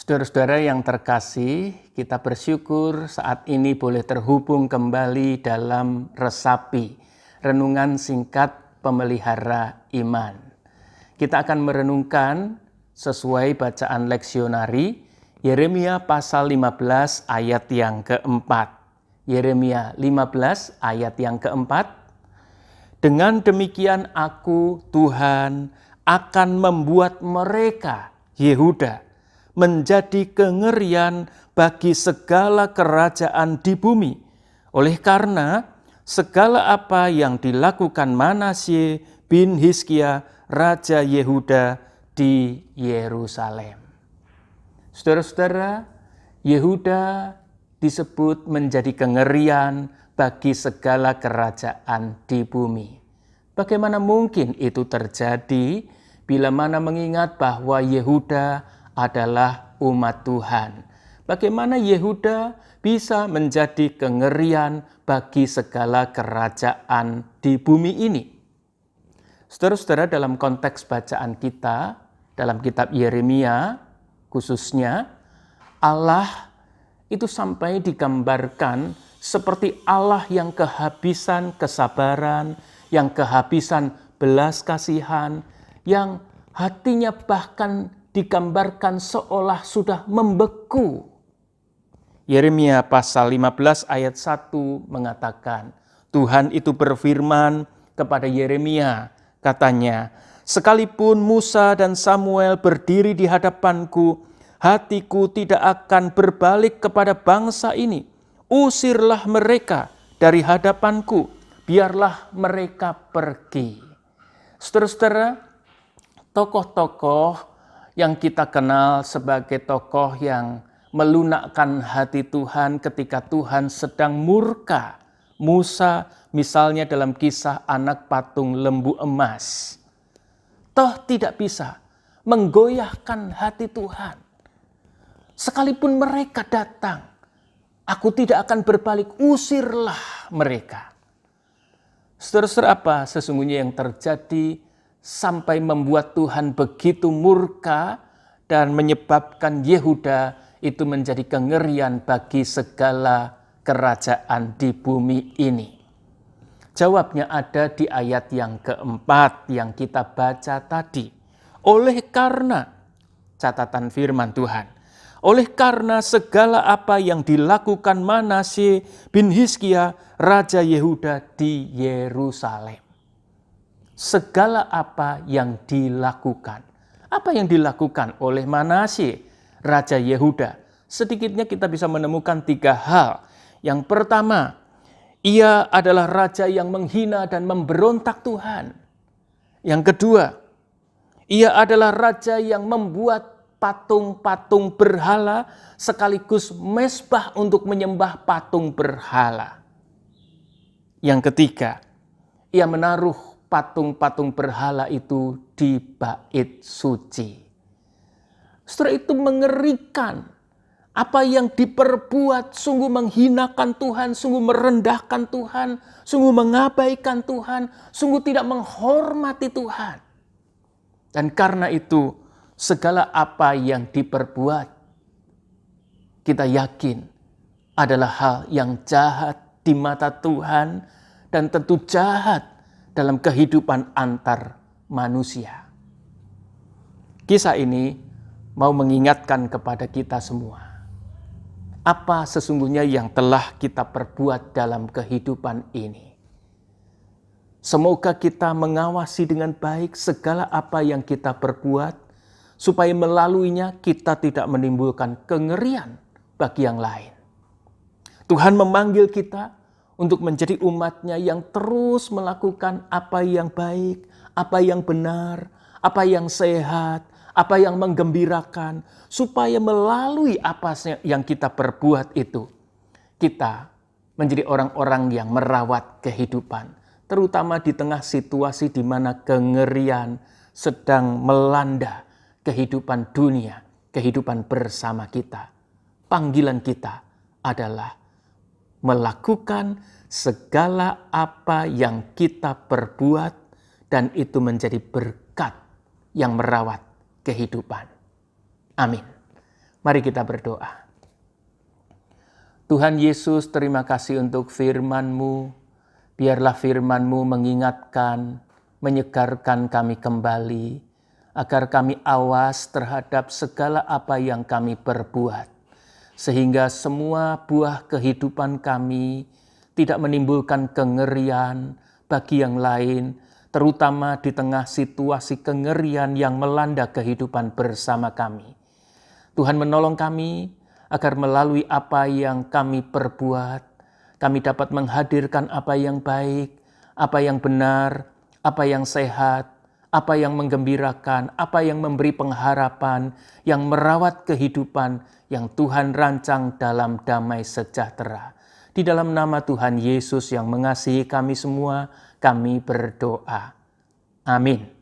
Saudara-saudara yang terkasih, kita bersyukur saat ini boleh terhubung kembali dalam Resapi, renungan singkat pemelihara iman. Kita akan merenungkan sesuai bacaan leksionari, Yeremia pasal 15 ayat yang keempat. Yeremia 15 ayat yang keempat. Dengan demikian aku, Tuhan, akan membuat mereka, Yehuda, menjadi kengerian bagi segala kerajaan di bumi. Oleh karena segala apa yang dilakukan Manasye bin Hizkia, Raja Yehuda di Yerusalem. Saudara-saudara, Yehuda disebut menjadi kengerian bagi segala kerajaan di bumi. Bagaimana mungkin itu terjadi bila mana mengingat bahwa Yehuda adalah umat Tuhan? Bagaimana Yehuda bisa menjadi kengerian bagi segala kerajaan di bumi ini? Saudara-saudara, dalam konteks bacaan kita, dalam kitab Yeremia khususnya, Allah itu sampai digambarkan seperti Allah yang kehabisan kesabaran, yang kehabisan belas kasihan, yang hatinya bahkan digambarkan seolah sudah membeku. Yeremia pasal 15 ayat 1 mengatakan, Tuhan itu berfirman kepada Yeremia, katanya, sekalipun Musa dan Samuel berdiri di hadapanku, hatiku tidak akan berbalik kepada bangsa ini. Usirlah mereka dari hadapanku, biarlah mereka pergi. Saudara-saudara, tokoh-tokoh yang kita kenal sebagai tokoh yang melunakkan hati Tuhan ketika Tuhan sedang murka. Musa misalnya dalam kisah anak patung lembu emas. Toh tidak bisa menggoyahkan hati Tuhan. Sekalipun mereka datang, aku tidak akan berbalik, usirlah mereka. Saudara-saudara, apa sesungguhnya yang terjadi sampai membuat Tuhan begitu murka dan menyebabkan Yehuda itu menjadi kengerian bagi segala kerajaan di bumi ini? Jawabnya ada di ayat yang keempat yang kita baca tadi. Oleh karena, catatan firman Tuhan, oleh karena segala apa yang dilakukan Manasye bin Hizkia, Raja Yehuda di Yerusalem. Segala apa yang dilakukan. Apa yang dilakukan oleh Manasye, Raja Yehuda? Sedikitnya kita bisa menemukan 3 hal. Yang pertama, ia adalah raja yang menghina dan memberontak Tuhan. Yang kedua, ia adalah raja yang membuat patung-patung berhala sekaligus mezbah untuk menyembah patung berhala. Yang ketiga, ia menaruh patung-patung berhala itu di bait suci. Setelah itu mengerikan. Apa yang diperbuat sungguh menghinakan Tuhan, sungguh merendahkan Tuhan, sungguh mengabaikan Tuhan, sungguh tidak menghormati Tuhan. Dan karena itu, segala apa yang diperbuat, kita yakin adalah hal yang jahat di mata Tuhan dan tentu jahat dalam kehidupan antar manusia. Kisah ini mau mengingatkan kepada kita semua. Apa sesungguhnya yang telah kita perbuat dalam kehidupan ini? Semoga kita mengawasi dengan baik segala apa yang kita perbuat, supaya melaluinya kita tidak menimbulkan kengerian bagi yang lain. Tuhan memanggil kita untuk menjadi umat-Nya yang terus melakukan apa yang baik, apa yang benar, apa yang sehat, apa yang menggembirakan, supaya melalui apa yang kita perbuat itu, kita menjadi orang-orang yang merawat kehidupan, terutama di tengah situasi di mana kengerian sedang melanda kehidupan dunia, kehidupan bersama kita. Panggilan kita adalah melakukan segala apa yang kita perbuat dan itu menjadi berkat yang merawat kehidupan. Amin. Mari kita berdoa. Tuhan Yesus, terima kasih untuk firman-Mu. Biarlah firman-Mu mengingatkan, menyegarkan kami kembali, agar kami awas terhadap segala apa yang kami perbuat, sehingga semua buah kehidupan kami tidak menimbulkan kengerian bagi yang lain, terutama di tengah situasi kengerian yang melanda kehidupan bersama kami. Tuhan menolong kami agar melalui apa yang kami perbuat, kami dapat menghadirkan apa yang baik, apa yang benar, apa yang sehat, apa yang menggembirakan, apa yang memberi pengharapan, yang merawat kehidupan yang Tuhan rancang dalam damai sejahtera. Di dalam nama Tuhan Yesus yang mengasihi kami semua, kami berdoa. Amin.